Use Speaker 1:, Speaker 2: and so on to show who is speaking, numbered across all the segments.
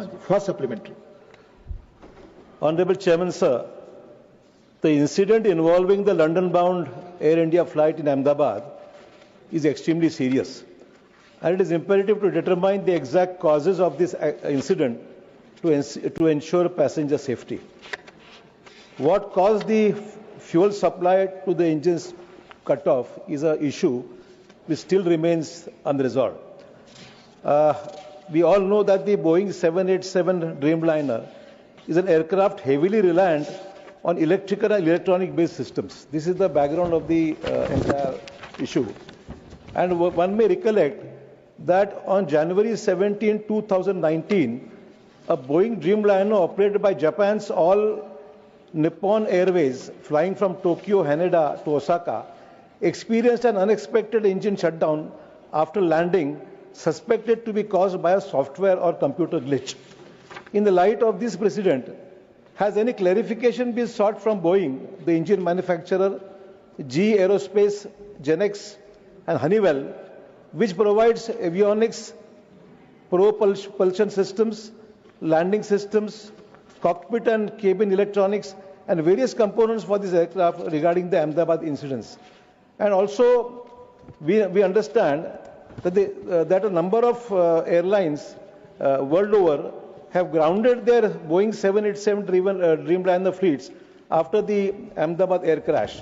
Speaker 1: First supplementary.
Speaker 2: Honorable Chairman, sir, the incident involving the London-bound Air India flight in Ahmedabad is extremely serious, and it is imperative to determine the exact causes of this incident to ensure passenger safety. What caused the fuel supply to the engines cut off is an issue which still remains unresolved. We all know that the Boeing 787 Dreamliner is an aircraft heavily reliant on electrical and electronic-based systems. This is the background of the entire issue. And one may recollect that on January 17, 2019, a Boeing Dreamliner operated by Japan's All Nippon Airways, flying from Tokyo, Haneda to Osaka, experienced an unexpected engine shutdown after landing, suspected to be caused by a software or computer glitch. In the light of this precedent, has any clarification been sought from Boeing, the engine manufacturer, GE Aerospace, Genex, and Honeywell, which provides avionics, propulsion systems, landing systems, cockpit and cabin electronics, and various components for this aircraft regarding the Ahmedabad incidents? And also, we understand that a number of airlines world over have grounded their Boeing 787 Dreamliner fleets after the Ahmedabad air crash.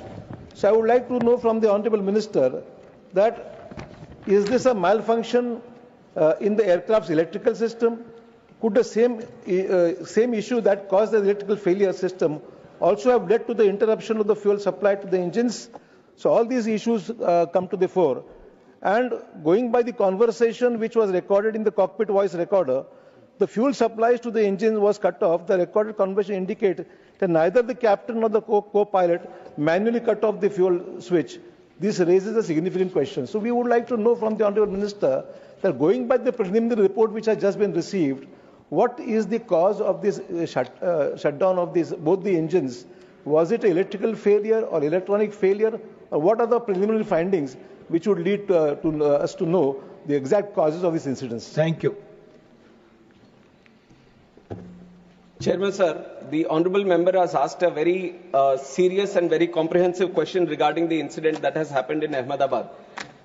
Speaker 2: So I would like to know from the Honorable Minister that is this a malfunction in the aircraft's electrical system? Could the same issue that caused the electrical failure system also have led to the interruption of the fuel supply to the engines? So all these issues come to the fore. And going by the conversation which was recorded in the cockpit voice recorder, the fuel supplies to the engine was cut off. The recorded conversation indicated that neither the captain nor the co-pilot manually cut off the fuel switch. This raises a significant question. So we would like to know from the Honorable Minister that going by the preliminary report which has just been received, what is the cause of this shutdown of both the engines? Was it electrical failure or electronic failure? Or what are the preliminary findings which would lead us to know the exact causes of these incidents?
Speaker 1: Thank you.
Speaker 3: Chairman, sir, the honourable member has asked a very serious and very comprehensive question regarding the incident that has happened in Ahmedabad.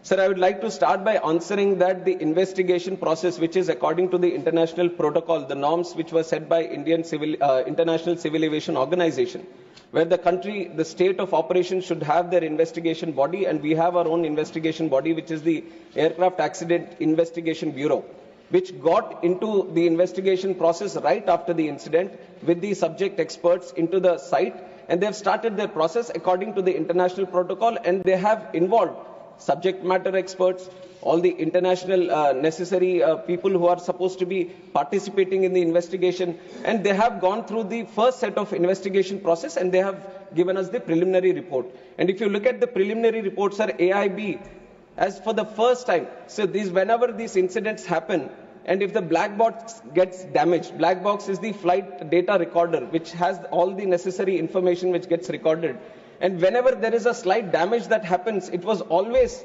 Speaker 3: Sir, I would like to start by answering that the investigation process, which is according to the international protocol, the norms which were set by International Civil Aviation Organization, where the state of operation should have their investigation body, and we have our own investigation body, which is the Aircraft Accident Investigation Bureau, which got into the investigation process right after the incident with the subject experts into the site, and they have started their process according to the international protocol, and they have involved subject matter experts, all the international necessary people who are supposed to be participating in the investigation, and they have gone through the first set of investigation process, and they have given us the preliminary report. And if you look at the preliminary reports, sir, AIB, as for the first time, so whenever these incidents happen, and if the black box gets damaged, black box is the flight data recorder, which has all the necessary information which gets recorded. And whenever there is a slight damage that happens, it was always,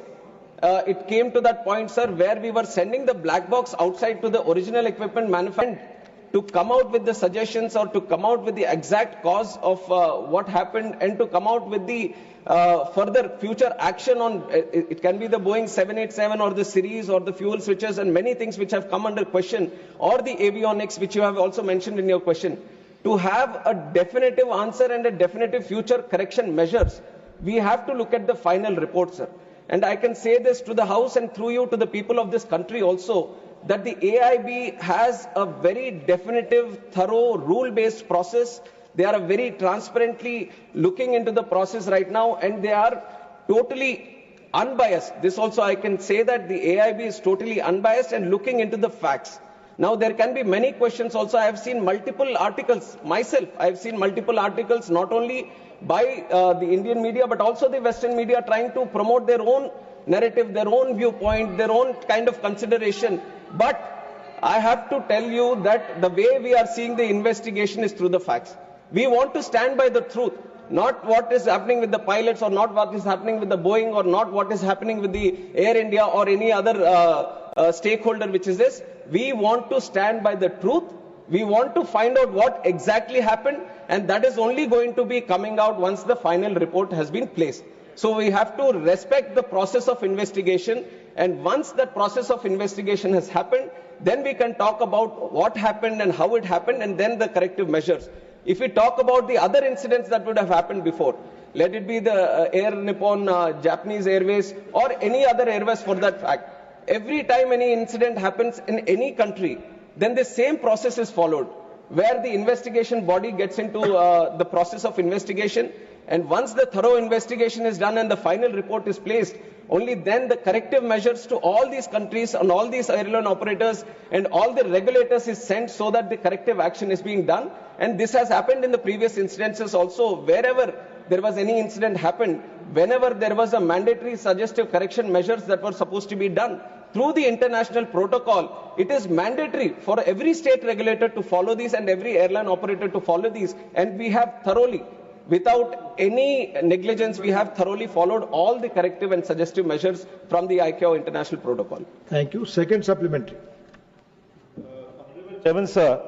Speaker 3: it came to that point, sir, where we were sending the black box outside to the original equipment manufacturer to come out with the suggestions or to come out with the exact cause of what happened, and to come out with the further future action on, it can be the Boeing 787 or the series or the fuel switches and many things which have come under question, or the avionics which you have also mentioned in your question. To have a definitive answer and a definitive future correction measures, we have to look at the final report, sir. And I can say this to the House and through you to the people of this country also, that the AIB has a very definitive, thorough, rule-based process. They are very transparently looking into the process right now, and they are totally unbiased. This also I can say that the AIB is totally unbiased and looking into the facts. Now, there can be many questions also. I have seen multiple articles myself. I have seen multiple articles not only by the Indian media but also the Western media trying to promote their own narrative, their own viewpoint, their own kind of consideration. But I have to tell you that the way we are seeing the investigation is through the facts. We want to stand by the truth, not what is happening with the pilots or not what is happening with the Boeing or not what is happening with the Air India or any other stakeholder which is this. We want to stand by the truth, We want to find out what exactly happened, and that is only going to be coming out once the final report has been placed. So we have to respect the process of investigation, and once that process of investigation has happened, then we can talk about what happened and how it happened, and then the corrective measures. If we talk about the other incidents that would have happened before, let it be the Air Nippon, Japanese Airways, or any other airways for that fact, every time any incident happens in any country, then the same process is followed, where the investigation body gets into the process of investigation, and once the thorough investigation is done and the final report is placed, only then the corrective measures to all these countries and all these airline operators and all the regulators is sent so that the corrective action is being done. And this has happened in the previous incidences also. Wherever there was any incident happened, whenever there was a mandatory suggestive correction measures that were supposed to be done through the international protocol, it is mandatory for every state regulator to follow these and every airline operator to follow these. And we have thoroughly, without any negligence, we have thoroughly followed all the corrective and suggestive measures from the ICAO international protocol.
Speaker 1: Thank you. Second supplementary.
Speaker 2: Chairman, sir,